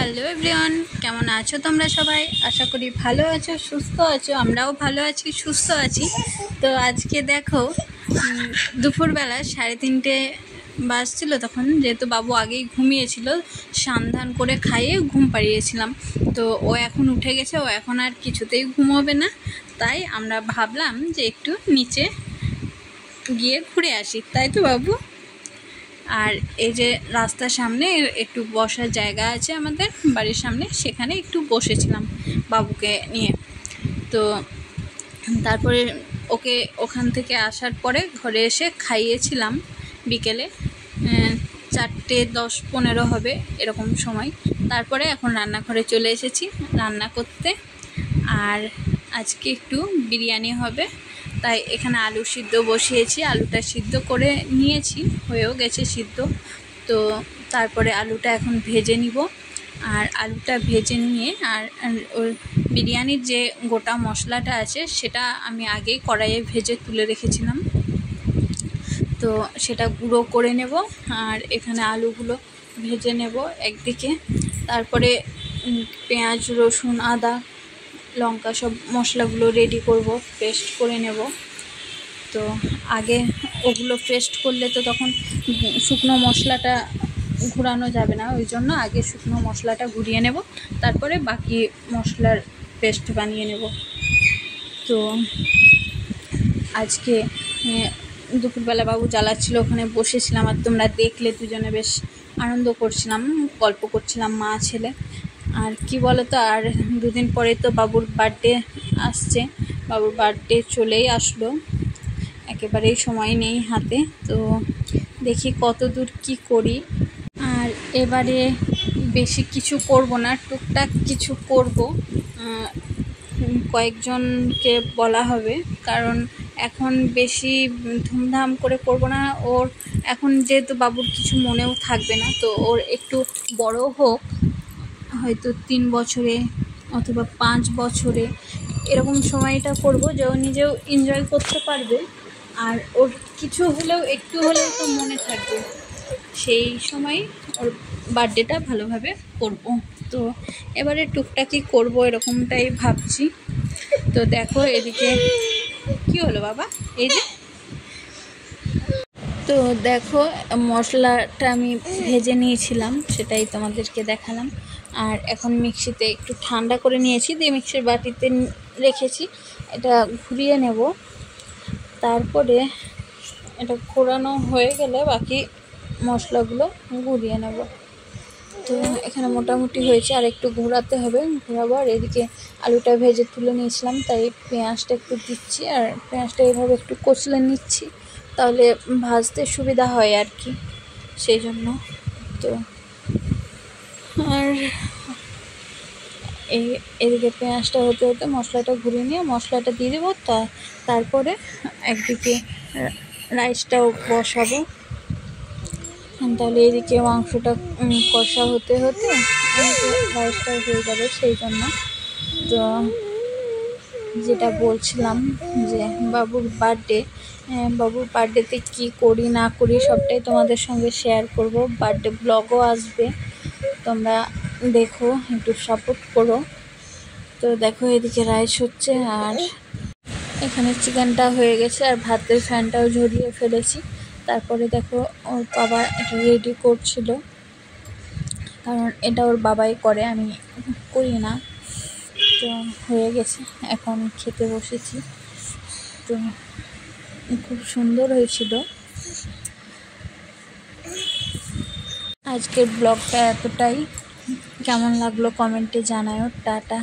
Hello everyone, কেমন আছো তোমরা সবাই? আশা করি ভালো আছো, সুস্থ আছো। আমরাও ভালো আছি, সুস্থ আছি। তো আজকে দেখো দুপুরবেলা 3:30 বাজছিল তখন, যেহেতু বাবু আগেই ঘুমিয়েছিল, স্নান করে খাইয়ে ঘুম পাড়িয়েছিলাম। তো ও এখন উঠে গেছে, ও এখন আর কিছুতেই ঘুমোবে না। তাই আমরা ভাবলাম যে একটু নিচে গিয়ে ঘুরে আসি, তাই তো বাবু? আর এই যে রাস্তার সামনে একটু বসার জায়গা আছে আমাদের বাড়ির সামনে, সেখানে একটু বসেছিলাম বাবুকে নিয়ে। তো তারপরে ওকে ওখান থেকে আসার পরে ঘরে এসে খাইয়েছিলাম বিকেলে 4:10-15 হবে এরকম সময়। তারপরে এখন রান্নাঘরে চলে এসেছি রান্না করতে। আর আজকে একটু বিরিয়ানি হবে, তাই এখানে আলু সিদ্ধ বসিয়েছি। আলুটা সিদ্ধ করে নিয়েছি, হয়েও গেছে সিদ্ধ। তো তারপরে আলুটা এখন ভেজে নিব। আর আলুটা ভেজে নিয়ে আর ওর বিরিয়ানির যে গোটা মশলাটা আছে সেটা আমি আগেই কড়াইয়ে ভেজে তুলে রেখেছিলাম, তো সেটা গুঁড়ো করে নেব। আর এখানে আলুগুলো ভেজে নেব একদিকে। তারপরে পেঁয়াজ, রসুন, আদা, লঙ্কা সব মশলাগুলো রেডি করব, পেস্ট করে নেব। তো আগে ওগুলো পেস্ট করলে তো তখন শুকনো মশলাটা ঘুরানো যাবে না, ওই জন্য আগে শুকনো মশলাটা ঘুরিয়ে নেব, তারপরে বাকি মশলার পেস্ট বানিয়ে নেব। তো আজকে দুপুরবেলা বাবু জ্বালাচ্ছিল, ওখানে বসেছিলাম আর তোমরা দেখলে, দুজনে বেশ আনন্দ করছিলাম, গল্প করছিলাম মা ছেলে। আর কি বলো তো, আর দুদিন পরে তো বাবুর বার্থডে আসছে। বাবুর বার্থডে চলেই আসলো, একেবারেই সময় নেই হাতে। তো দেখি কত দূর কী করি। আর এবারে বেশি কিছু করব না, টুকটাক কিছু করব। কয়েকজনকে বলা হবে, কারণ এখন বেশি ধুমধাম করে করব না। ওর এখন যেহেতু বাবুর কিছু মনেও থাকবে না, তো ওর একটু বড় হোক, হয়তো 3 বছরে অথবা 5 বছরে এরকম সময়টা করব, যে ও নিজেও এনজয় করতে পারবে আর ওর কিছু হলেও একটু হলেও তো মনে থাকবে। সেই সময় ওর বার্থডেটা ভালোভাবে করব। তো এবারে টুকটাকি করব এরকমটাই ভাবছি। তো দেখো এদিকে কি হলো বাবা, এই যে তো দেখো মশলাটা আমি ভেজে নিয়েছিলাম, সেটাই তোমাদেরকে দেখালাম। আর এখন মিক্সিতে একটু ঠান্ডা করে নিয়েছি, দিয়ে মিক্সির বাটিতে রেখেছি। এটা ঘুরিয়ে নেব, তারপরে এটা ঘোরানো হয়ে গেলে বাকি মশলাগুলো ঘুরিয়ে নেব। তো এখানে মোটামুটি হয়েছে, আর একটু ঘোরাতে হবে, ঘোরাবো। আর এদিকে আলুটা ভেজে তুলে নিয়েছিলাম, তাই পেঁয়াজটা একটু দিচ্ছি, আর পেঁয়াজটা এইভাবে একটু কচলে নিচ্ছি, তাহলে ভাজতে সুবিধা হয় আর কি, সেই জন্য। তো আর এদিকে পেঁয়াজটা হতে হতে মশলাটা ঘুরিয়ে নিয়ে মশলাটা দিয়ে দেবো। তারপরে একদিকে রাইসটাও বসাবো, তাহলে এদিকে মাংসটা কষা হতে হতে রাইসটা হয়ে যাবে, সেই জন্য। তো যেটা বলছিলাম যে বাবুর বার্থডেতে কী করি না করি সবটাই তোমাদের সঙ্গে শেয়ার করব। বার্থডে ব্লগও আসবে, তোমরা দেখো, একটু সাপোর্ট করো। তো দেখো এদিকে রাইস হচ্ছে, আর এখানে চিকেনটা হয়ে গেছে, আর ভাতের ফ্যানটাও ঝরিয়ে ফেলেছি। তারপরে দেখো ওর বাবা এটা রেডি করছিল, কারণ এটা ওর বাবাই করে, আমি করি না। তো হয়ে গেছে, এখন খেতে বসেছি। তো খুব সুন্দর হয়েছিল। আজকের ব্লগটা এতটাই, কেমন লাগলো কমেন্টে জানাও। টাটা।